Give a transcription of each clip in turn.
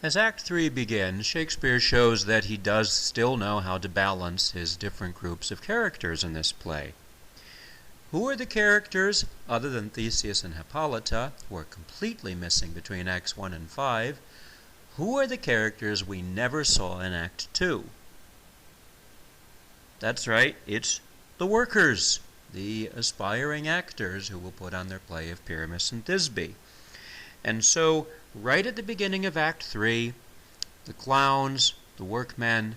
As Act 3 begins, Shakespeare shows that he does still know how to balance his different groups of characters in this play. Who are the characters, other than Theseus and Hippolyta, who are completely missing between Acts 1 and 5? Who are the characters we never saw in Act 2? That's right, it's the workers, the aspiring actors who will put on their play of Pyramus and Thisbe. And so, right at the beginning of Act 3, the clowns, the workmen,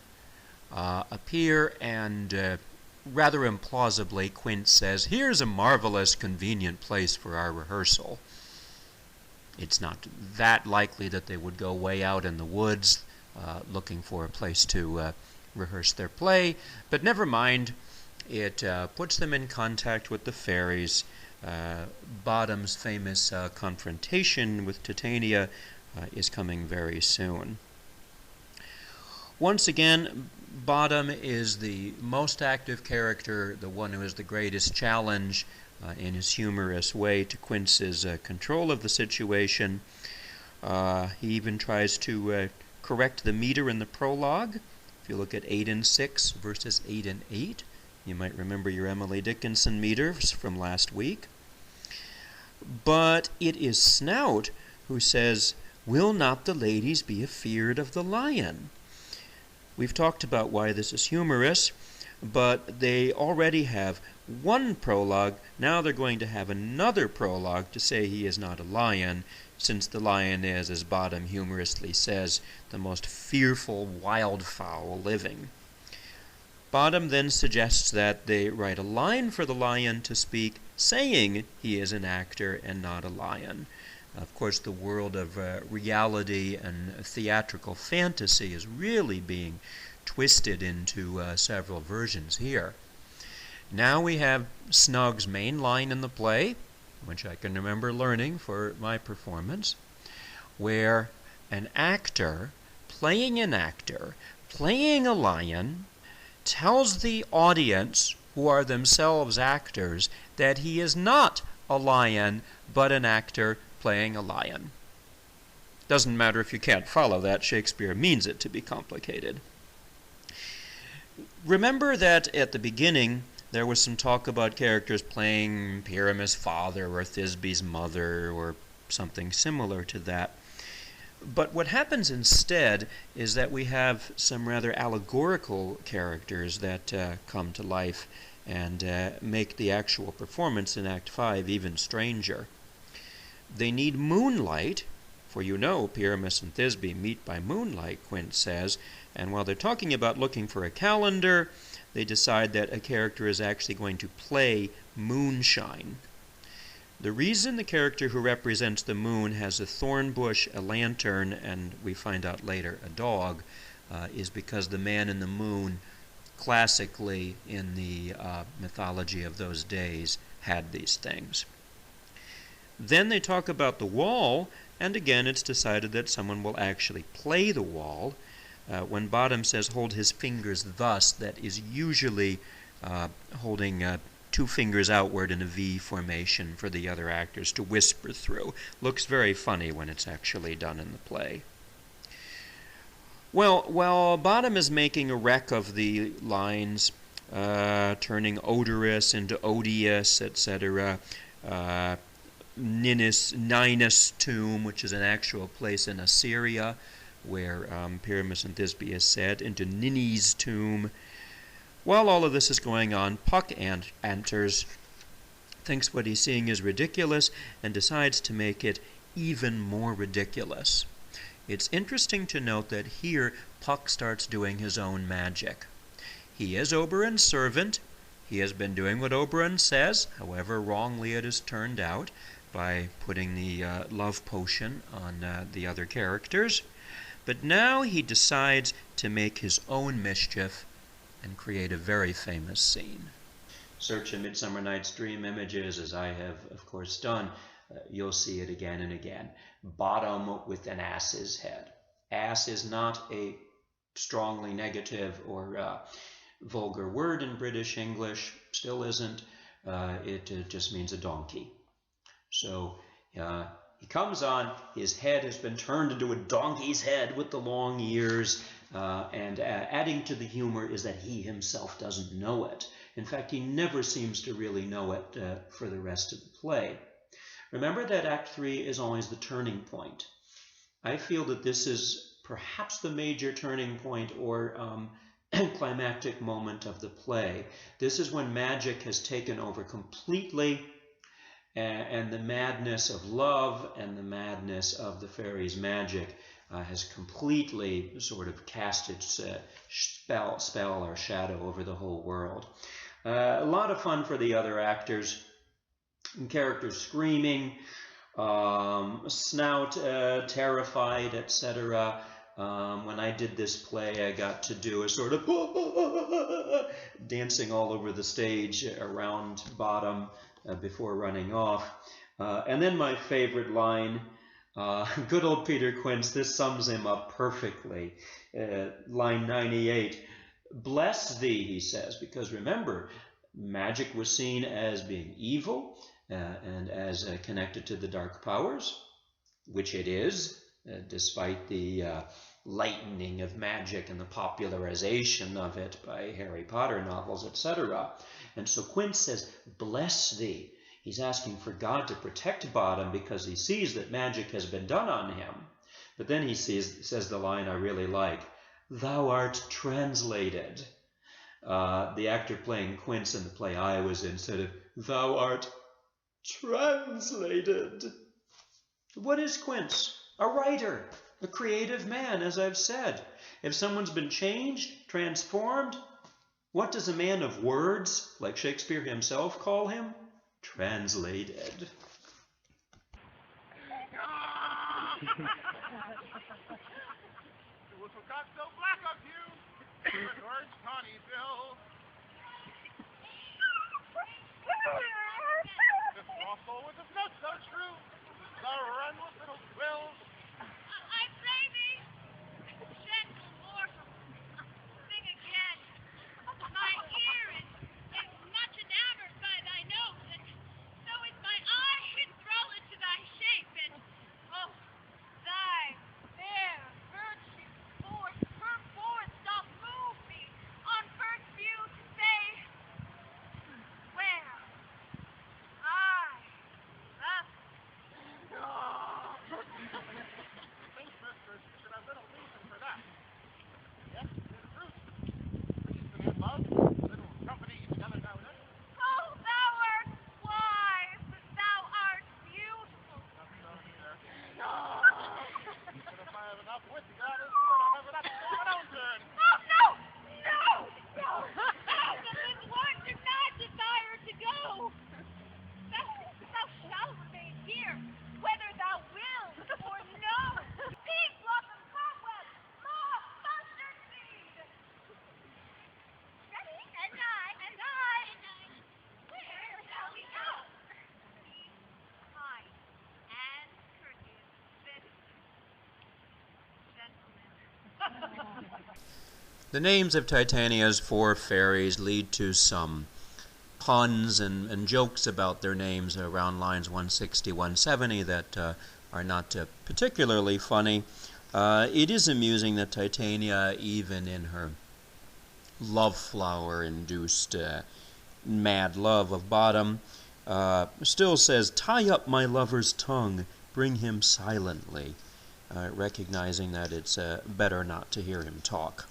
appear, and rather implausibly, Quint says, "Here's a marvelous, convenient place for our rehearsal." It's not that likely that they would go way out in the woods looking for a place to rehearse their play, but never mind. It puts them in contact with the fairies. Bottom's famous confrontation with Titania is coming very soon. Once again, Bottom is the most active character, the one who is the greatest challenge in his humorous way to Quince's control of the situation. He even tries to correct the meter in the prologue. If you look at 8 and 6 versus 8 and 8, you might remember your Emily Dickinson meters from last week. But it is Snout who says, "Will not the ladies be afeard of the lion?" We've talked about why this is humorous, but they already have one prologue. Now they're going to have another prologue to say he is not a lion, since the lion is, as Bottom humorously says, the most fearful wildfowl living. Bottom then suggests that they write a line for the lion to speak, saying he is an actor and not a lion. Of course, the world of reality and theatrical fantasy is really being twisted into several versions here. Now we have Snug's main line in the play, which I can remember learning for my performance, where an actor, playing a lion, tells the audience, who are themselves actors, that he is not a lion, but an actor playing a lion. Doesn't matter if you can't follow that, Shakespeare means it to be complicated. Remember that at the beginning there was some talk about characters playing Pyramus' father or Thisbe's mother or something similar to that. But what happens instead is that we have some rather allegorical characters that come to life and make the actual performance in Act 5 even stranger. They need moonlight, for you know Pyramus and Thisbe meet by moonlight, Quint says, and while they're talking about looking for a calendar, they decide that a character is actually going to play moonshine. The reason the character who represents the moon has a thorn bush, a lantern, and we find out later a dog, is because the man in the moon, classically in the mythology of those days, had these things. Then they talk about the wall, and again it's decided that someone will actually play the wall. When Bottom says hold his fingers thus, that is usually holding two fingers outward in a V formation for the other actors to whisper through. Looks very funny when it's actually done in the play. Well, while Bottom is making a wreck of the lines, turning odorous into odious, etc., Ninus tomb, which is an actual place in Assyria, where Pyramus and Thisbe is said, into Ninni's tomb. While all of this is going on, Puck enters, thinks what he's seeing is ridiculous, and decides to make it even more ridiculous. It's interesting to note that here Puck starts doing his own magic. He is Oberon's servant. He has been doing what Oberon says, however wrongly it has turned out, by putting the love potion on the other characters. But now he decides to make his own mischief and create a very famous scene. Search a Midsummer Night's Dream images, as I have, of course, done. You'll see it again and again. Bottom with an ass's head. Ass is not a strongly negative or vulgar word in British English, still isn't. It just means a donkey. So He comes on, his head has been turned into a donkey's head with the long ears, and adding to the humor is that he himself doesn't know it. In fact, he never seems to really know it for the rest of the play. Remember that Act 3 is always the turning point. I feel that this is perhaps the major turning point or climactic moment of the play. This is when magic has taken over completely, and the madness of love and the madness of the fairies' magic has completely sort of cast its spell or shadow over the whole world. A lot of fun for the other actors. Characters screaming, Snout terrified, etc. When I did this play, I got to do a sort of dancing all over the stage around Bottom before running off. And then my favorite line, good old Peter Quince, this sums him up perfectly. Line 98, bless thee, he says, because remember, magic was seen as being evil and as connected to the dark powers, which it is, despite the lightening of magic and the popularization of it by Harry Potter novels, etc. And so Quince says, bless thee. He's asking for God to protect Bottom because he sees that magic has been done on him. But then he says the line I really like, thou art translated. The actor playing Quince in the play I was in said, thou art translated. What is Quince? A writer, a creative man, as I've said. If someone's been changed, transformed, what does a man of words, like Shakespeare himself, call him? Translated. It was what got so black of you, with orange tawny bill. This waffle with his note so true, the runless little quills. I baby, gentle mortal, sing again. My ear is much enamored by thy note, and so is my eye enthralled to thy shape, and oh, thy fair virtue forth, her forth doth move me on first view to say, where I love Think, mistress, you should have little reason for that. Yes, it is truth. Reason in love, little company together now and then. oh, thou art wise, thou art beautiful. Nothing wrong either. But if I have enough wit to get out of this word, I'll never not take my own turn. Oh, no! No! No! Thou that with words do not desire to go! Thou shalt remain here, whether thou wilt or no! Pea blossom, cobweb, moth, mustard seed! Ready? And I. Where shall we go? Kind and courteous citizens, gentlemen. The names of Titania's 4 fairies lead to some puns and jokes about their names around lines 160, 170 that are not particularly funny. It is amusing that Titania, even in her love flower-induced mad love of Bottom, still says, tie up my lover's tongue, bring him silently, recognizing that it's better not to hear him talk.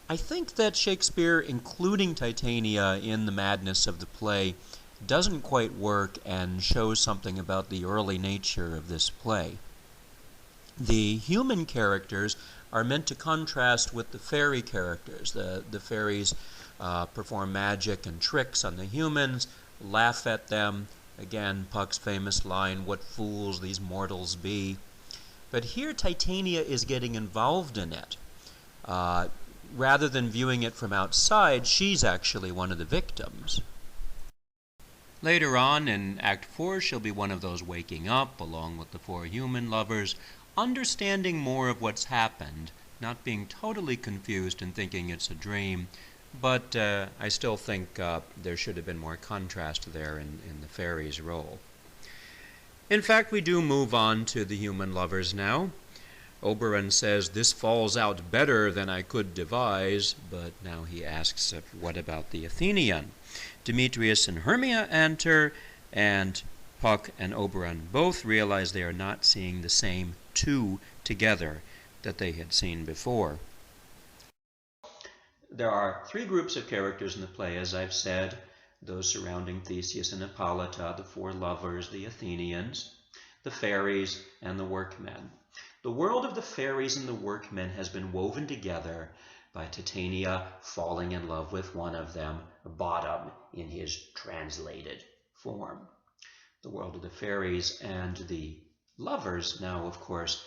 I think that Shakespeare, including Titania in the madness of the play, doesn't quite work and shows something about the early nature of this play. The human characters are meant to contrast with the fairy characters. The fairies perform magic and tricks on the humans, laugh at them. Again, Puck's famous line, what fools these mortals be. But here Titania is getting involved in it. Rather than viewing it from outside, she's actually one of the victims. Later on in Act 4, she'll be one of those waking up, along with the 4 human lovers, understanding more of what's happened, not being totally confused and thinking it's a dream, but I still think there should have been more contrast there in the fairies' role. In fact, we do move on to the human lovers now. Oberon says, "This falls out better than I could devise," but now he asks, what about the Athenian? Demetrius and Hermia enter, and Puck and Oberon both realize they are not seeing the same two together that they had seen before. There are three groups of characters in the play, as I've said: those surrounding Theseus and Hippolyta, the four lovers, the Athenians, the fairies, and the workmen. The world of the fairies and the workmen has been woven together by Titania falling in love with one of them, Bottom, in his translated form. The world of the fairies and the lovers now, of course,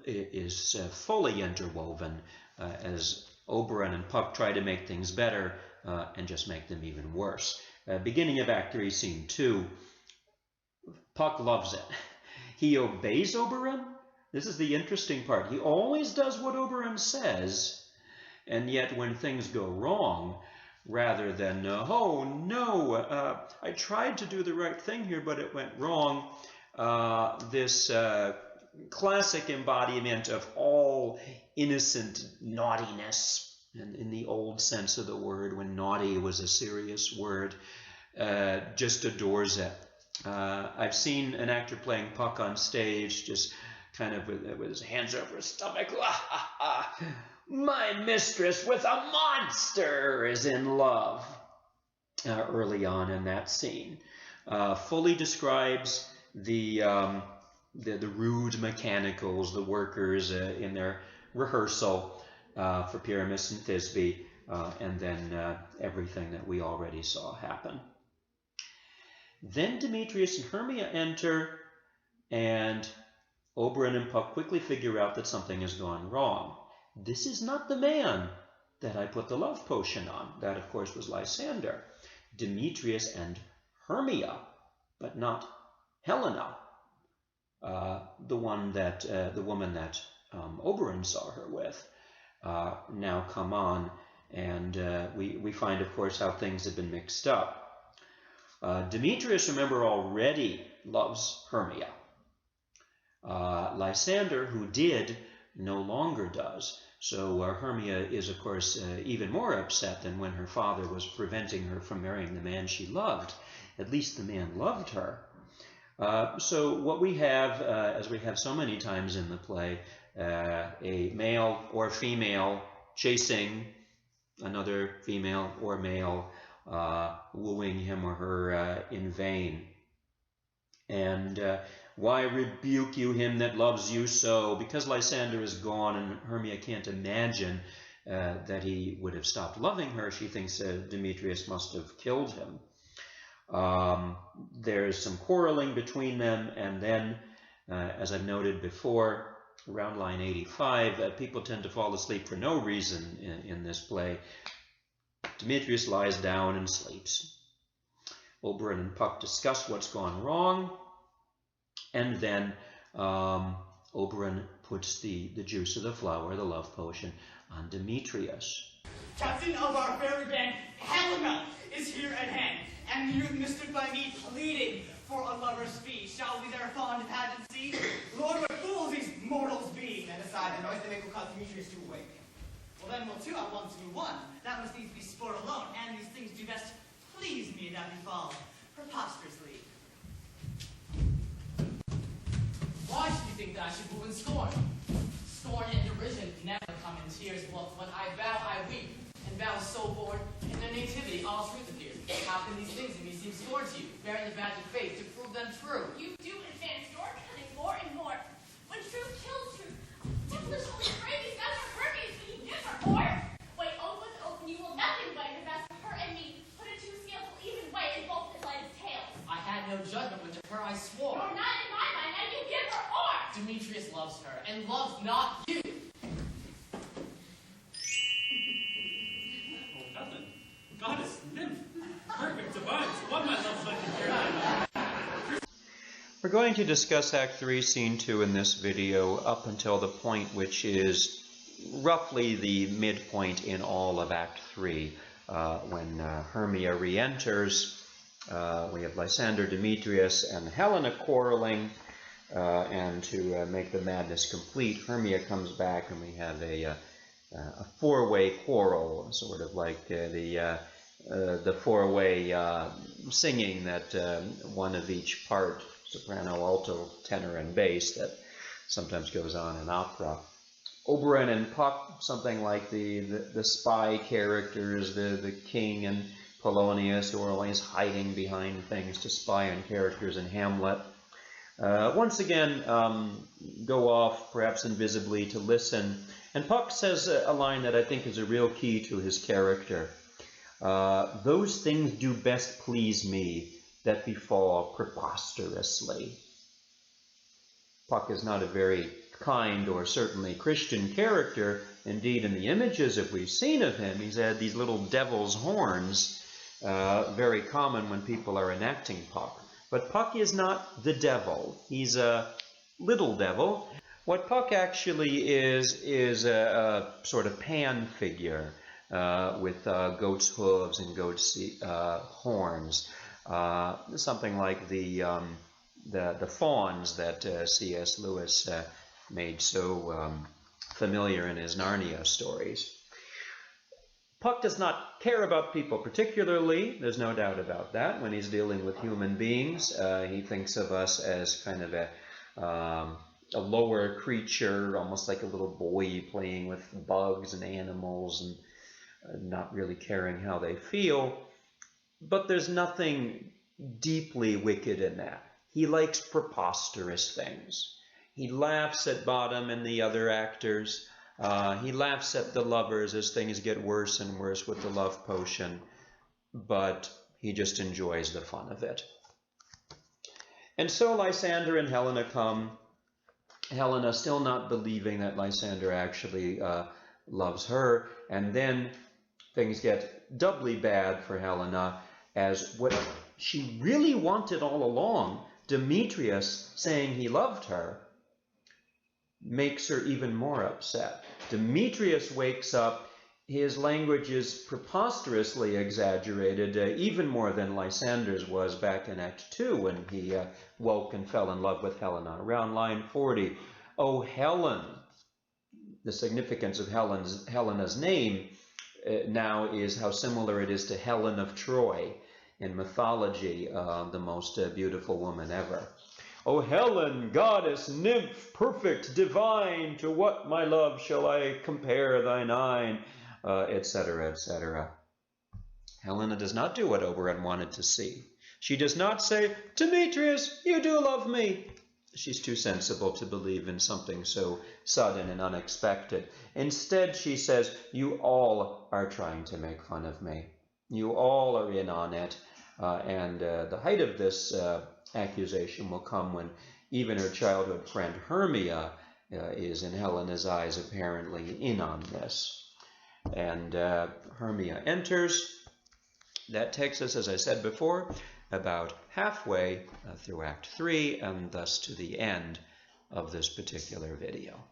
is fully interwoven as Oberon and Puck try to make things better and just make them even worse. Beginning of Act 3, Scene 2, Puck loves it. He obeys Oberon. This is the interesting part. He always does what Oberon says, and yet when things go wrong, rather than, oh no, I tried to do the right thing here, but it went wrong, this classic embodiment of all innocent naughtiness, and in the old sense of the word, when naughty was a serious word, just adores it. I've seen an actor playing Puck on stage just kind of with his hands over his stomach. My mistress with a monster is in love. Early on in that scene, fully describes the rude mechanicals, the workers in their rehearsal for Pyramus and Thisbe, and then everything that we already saw happen. Then Demetrius and Hermia enter, and Oberon and Puck quickly figure out that something has gone wrong. This is not the man that I put the love potion on. That, of course, was Lysander. Demetrius and Hermia, but not Helena, the woman that Oberon saw her with, now come on, and we find, of course, how things have been mixed up. Demetrius, remember, already loves Hermia. Lysander, who did, no longer does. So Hermia is, of course, even more upset than when her father was preventing her from marrying the man she loved. At least the man loved her. So what we have, as we have so many times in the play, a male or female chasing another female or male, wooing him or her in vain. And why rebuke you him that loves you so? Because Lysander is gone and Hermia can't imagine that he would have stopped loving her, she thinks Demetrius must have killed him. There's some quarreling between them, and then, as I've noted before, around line 85, people tend to fall asleep for no reason in this play. Demetrius lies down and sleeps. Oberon and Puck discuss what's gone wrong, and then Oberon puts the juice of the flower, the love potion, on Demetrius. Captain of our fairy band, Helena, is here at hand, and the youth mistook by me pleading for a lover's fee. Shall we their fond pageant see? Lord, what fools these mortals be! And aside, the noise they make will cause Demetrius to awake. Well then, will two at once be one. That must needs be sport alone, and these things do best please me that befall preposterously. Why should you think that I should move in scorn? Scorn and derision never come in tears. When I vow, I weep, and vows so born, in their nativity all truth appears. How can these things in me seem scorn to you, bearing the badge of faith to prove them true? You do advance your cunning more and more. When truth kills truth, devilish only pray these guys are Hermes, but you differ, whore. Wait, oath with oath, and you will nothing weigh your best of her and me. Put it to a scales will even weigh in both as light as tails. I had no judgment when to her I swore. You're not in my mind, and you give her or. Demetrius loves her, and loves not you. Oh, Helen, goddess, nymph, perfect divine, what my love's like to hear. We're going to discuss Act 3, Scene 2 in this video up until the point which is roughly the midpoint in all of Act 3, when Hermia re-enters We have Lysander, Demetrius, and Helena quarreling, and to make the madness complete, Hermia comes back, and we have a four-way quarrel, sort of like the four-way singing that one of each part, soprano, alto, tenor, and bass, that sometimes goes on in opera. Oberon and Puck, something like the spy characters, the king and Polonius, who are always hiding behind things to spy on characters in Hamlet. Once again, go off, perhaps invisibly, to listen. And Puck says a line that I think is a real key to his character. Those things do best please me that befall preposterously. Puck is not a very kind or certainly Christian character. Indeed, in the images that we've seen of him, he's had these little devil's horns, very common when people are enacting Puck. But Puck is not the devil. He's a little devil. What Puck actually is a sort of Pan figure with goat's hooves and goat's horns. Something like the fawns that C.S. Lewis made so familiar in his Narnia stories. Puck does not care about people particularly, there's no doubt about that. When he's dealing with human beings, he thinks of us as kind of a lower creature, almost like a little boy playing with bugs and animals and not really caring how they feel. But there's nothing deeply wicked in that. He likes preposterous things. He laughs at Bottom and the other actors. He laughs at the lovers as things get worse and worse with the love potion, but he just enjoys the fun of it. And so Lysander and Helena come, Helena still not believing that Lysander actually loves her, and then things get doubly bad for Helena, as what she really wanted all along, Demetrius saying he loved her, makes her even more upset. Demetrius wakes up, his language is preposterously exaggerated, even more than Lysander's was back in Act 2 when he woke and fell in love with Helena. Around line 40, "Oh, Helen," the significance of Helena's name now is how similar it is to Helen of Troy in mythology, the most beautiful woman ever. "O Helen, goddess, nymph, perfect, divine, to what, my love, shall I compare thine eyne?" Etc., etc. Helena does not do what Oberon wanted to see. She does not say, "Demetrius, you do love me." She's too sensible to believe in something so sudden and unexpected. Instead, she says, "You all are trying to make fun of me. You all are in on it." And the height of this accusation will come when even her childhood friend Hermia is, in Helena's eyes, apparently in on this. And Hermia enters. That takes us, as I said before, about halfway through Act 3, and thus to the end of this particular video.